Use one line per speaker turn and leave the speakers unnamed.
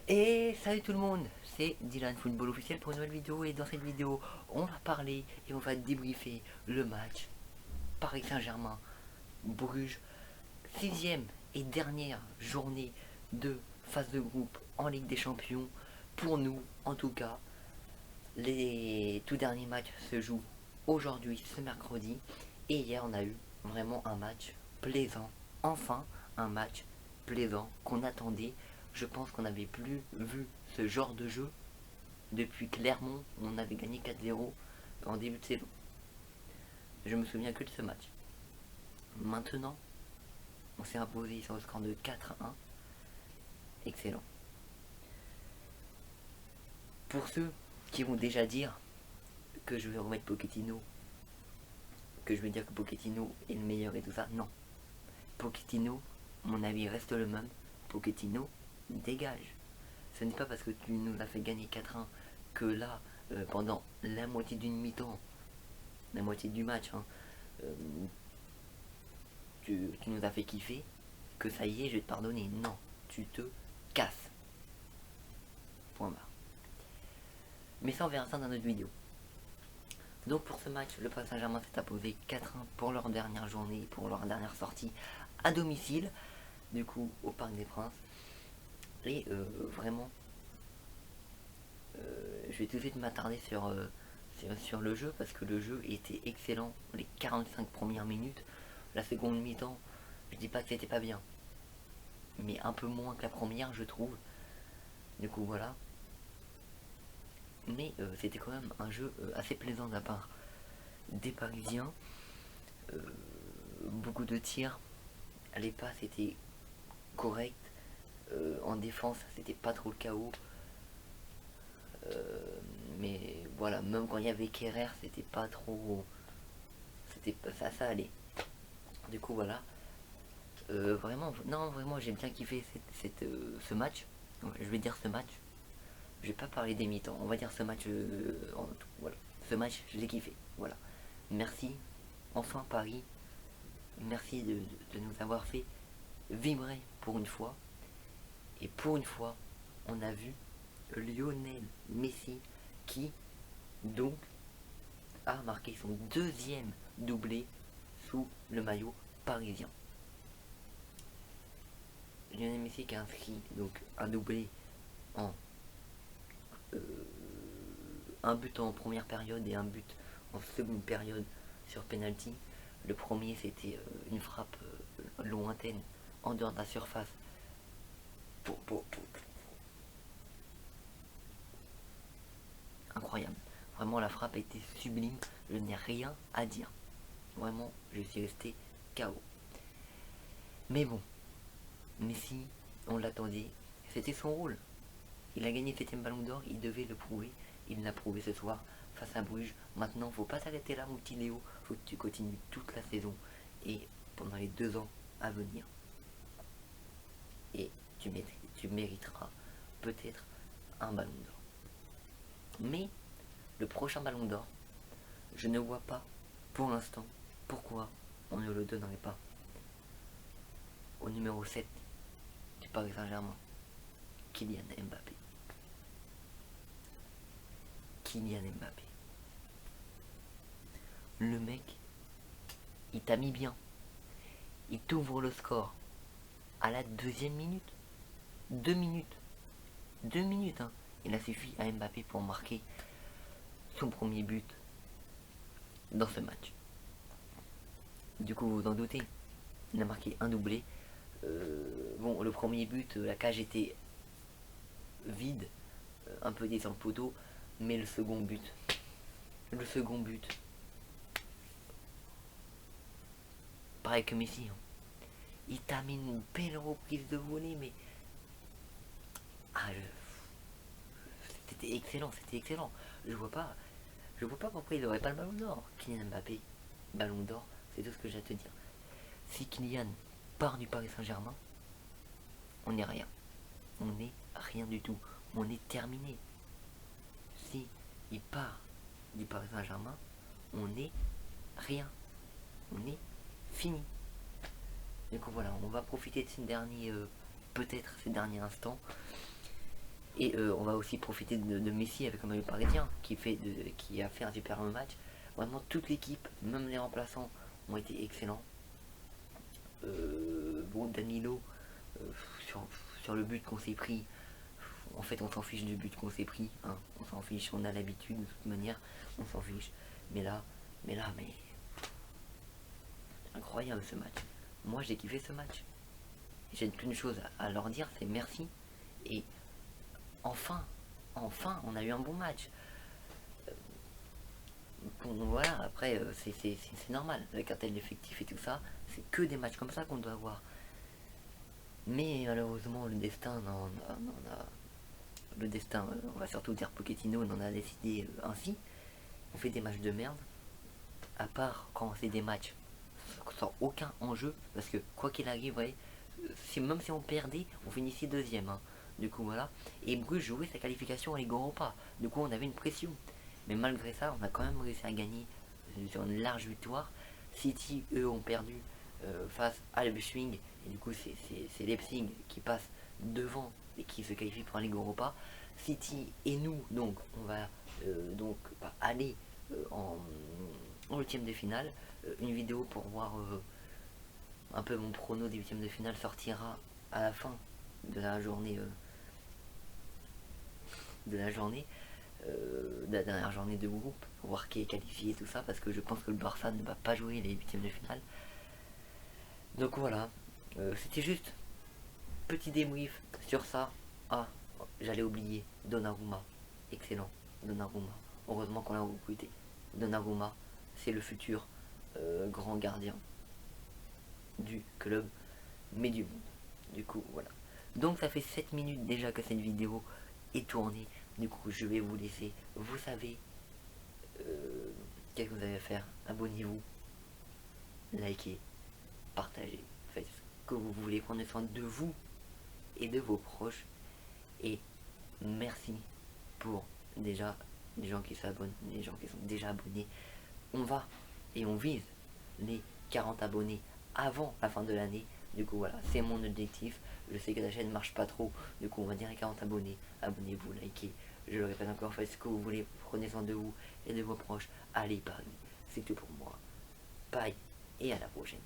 Et salut tout le monde, c'est Dylan Football officiel pour une nouvelle vidéo. Et dans cette vidéo on va parler et on va débriefer le match Paris Saint-Germain Bruges, sixième et dernière journée de phase de groupe en Ligue des Champions. Pour nous en tout cas, les tout derniers matchs se jouent aujourd'hui, ce mercredi. Et hier on a eu vraiment un match plaisant, enfin un match plaisant qu'on attendait. Je pense qu'on n'avait plus vu ce genre de jeu depuis Clermont, on avait gagné 4-0 en début de saison. Je me souviens que de ce match. Maintenant, on s'est imposé sur le score de 4-1. Excellent. Pour ceux qui vont déjà dire que je vais remettre Pochettino, que je vais dire que Pochettino est le meilleur et tout ça, non. Pochettino, mon avis reste le même. Pochettino, dégage. Ce n'est pas parce que tu nous as fait gagner 4-1 que là, pendant la moitié d'une mi-temps, la moitié du match, tu nous as fait kiffer, que ça y est, je vais te pardonner. Non, tu te casses. Point barre. Mais ça, on verra ça dans notre vidéo. Donc pour ce match, le Paris Saint-Germain s'est imposé 4-1 pour leur dernière journée, pour leur dernière sortie à domicile, du coup au Parc des Princes. Et vraiment, je vais tout de suite m'attarder sur le jeu, parce que le jeu était excellent les 45 premières minutes. La seconde mi-temps, je dis pas que c'était pas bien, mais un peu moins que la première, je trouve. Du coup voilà. Mais c'était quand même un jeu assez plaisant de la part des Parisiens. Beaucoup de tirs, les passes étaient correctes. En défense, c'était pas trop le chaos. Mais voilà, même quand il y avait Kerrer, c'était pas trop. C'était ça allait. Du coup voilà. Vraiment, non, vraiment, j'ai bien kiffé ce match. Je vais dire ce match. Je vais pas parler des mi-temps. On va dire ce match en tout. Voilà. Ce match, je l'ai kiffé. Voilà. Merci. Enfin Paris. Merci de nous avoir fait vibrer pour une fois. Et pour une fois, on a vu Lionel Messi qui, donc, a marqué son deuxième doublé sous le maillot parisien. Lionel Messi qui a inscrit donc un doublé en un but en première période et un but en seconde période sur penalty. Le premier c'était une frappe lointaine en dehors de la surface. Incroyable. Vraiment la frappe était sublime. Je n'ai rien à dire. Vraiment, je suis resté KO. Mais bon, Messi, on l'attendait. C'était son rôle. Il a gagné le 7ème ballon d'or, il devait le prouver. Il l'a prouvé ce soir face à Bruges. Maintenant, faut pas s'arrêter là, mon petit Léo. Faut que tu continues toute la saison et pendant les 2 ans à venir. Et tu mériteras peut-être un ballon d'or. Mais le prochain ballon d'or, je ne vois pas pour l'instant pourquoi on ne le donnerait pas au numéro 7 du Paris Saint-Germain, Kylian Mbappé. Kylian Mbappé. Le mec, il t'a mis bien. Il t'ouvre le score à la 2ème minute. 2 minutes. 2 minutes, hein. Il a suffi à Mbappé pour marquer son premier but dans ce match. Du coup, vous vous en doutez, il a marqué un doublé. Bon, le premier but, la cage était vide, un peu descend le poteau, mais le second but, pareil que Messi, hein. Il t'a mis une belle reprise de volée, mais ah, c'était excellent, c'était excellent. Je vois pas pourquoi il n'aurait pas le ballon d'or. Kylian Mbappé, ballon d'or, c'est tout ce que j'ai à te dire. Si Kylian part du Paris Saint-Germain, on n'est rien. On n'est rien du tout. On est terminé. Si il part du Paris Saint-Germain, on n'est rien. On est fini. Du coup voilà, on va profiter de ces derniers, peut-être ces derniers instants. Et on va aussi profiter de Messi avec un maillot parisien qui a fait un super match. Vraiment toute l'équipe, même les remplaçants, ont été excellents. Bon, Danilo, euh, sur, sur le but qu'on s'est pris, en fait on s'en fiche du but qu'on s'est pris, hein. On s'en fiche, on a l'habitude de toute manière, on s'en fiche. Mais là, mais incroyable ce match. Moi j'ai kiffé ce match. J'ai qu'une chose à leur dire, c'est merci. Et enfin, on a eu un bon match. Bon, voilà, après, c'est normal, avec un tel effectif et tout ça, c'est que des matchs comme ça qu'on doit avoir. Mais malheureusement, le destin, le destin, on va surtout dire Pochettino, on en a décidé ainsi. On fait des matchs de merde, à part quand c'est des matchs sans aucun enjeu, parce que quoi qu'il arrive, ouais, même si on perdait, on finissait deuxième, hein. Du coup, voilà. Et Bruges jouait sa qualification à Ligue Europa. Du coup, on avait une pression. Mais malgré ça, on a quand même réussi à gagner sur une large victoire. City, eux, ont perdu face à Leipzig. Et du coup, c'est Leipzig qui passe devant et qui se qualifie pour la Ligue Europa. City et nous, donc, on va aller en huitième de finale. Une vidéo pour voir un peu mon prono des huitièmes de finale sortira à la fin de la journée de la dernière journée de groupe, pour voir qui est qualifié et tout ça, parce que je pense que le Barça ne va pas jouer les huitièmes de finale. Donc voilà, c'était juste petit débrief sur ça. Ah, j'allais oublier Donnarumma, excellent Donnarumma. Heureusement qu'on l'a recruté. Donnarumma, c'est le futur grand gardien du club, mais du monde. Du coup, voilà. Donc ça fait 7 minutes déjà que cette vidéo est tournée. Du coup, je vais vous laisser. Vous savez qu'est-ce que vous avez à faire. Abonnez-vous, likez, partagez. Faites ce que vous voulez. Prenez soin de vous et de vos proches. Et merci pour déjà les gens qui s'abonnent, les gens qui sont déjà abonnés. On va et on vise les 40 abonnés avant la fin de l'année. Du coup, voilà, c'est mon objectif. Je sais que la chaîne marche pas trop. Du coup, on va dire les 40 abonnés. Abonnez-vous, likez. Je le répète encore, faites ce que vous voulez. Prenez soin de vous et de vos proches. Allez, Paris. C'est tout pour moi. Bye et à la prochaine.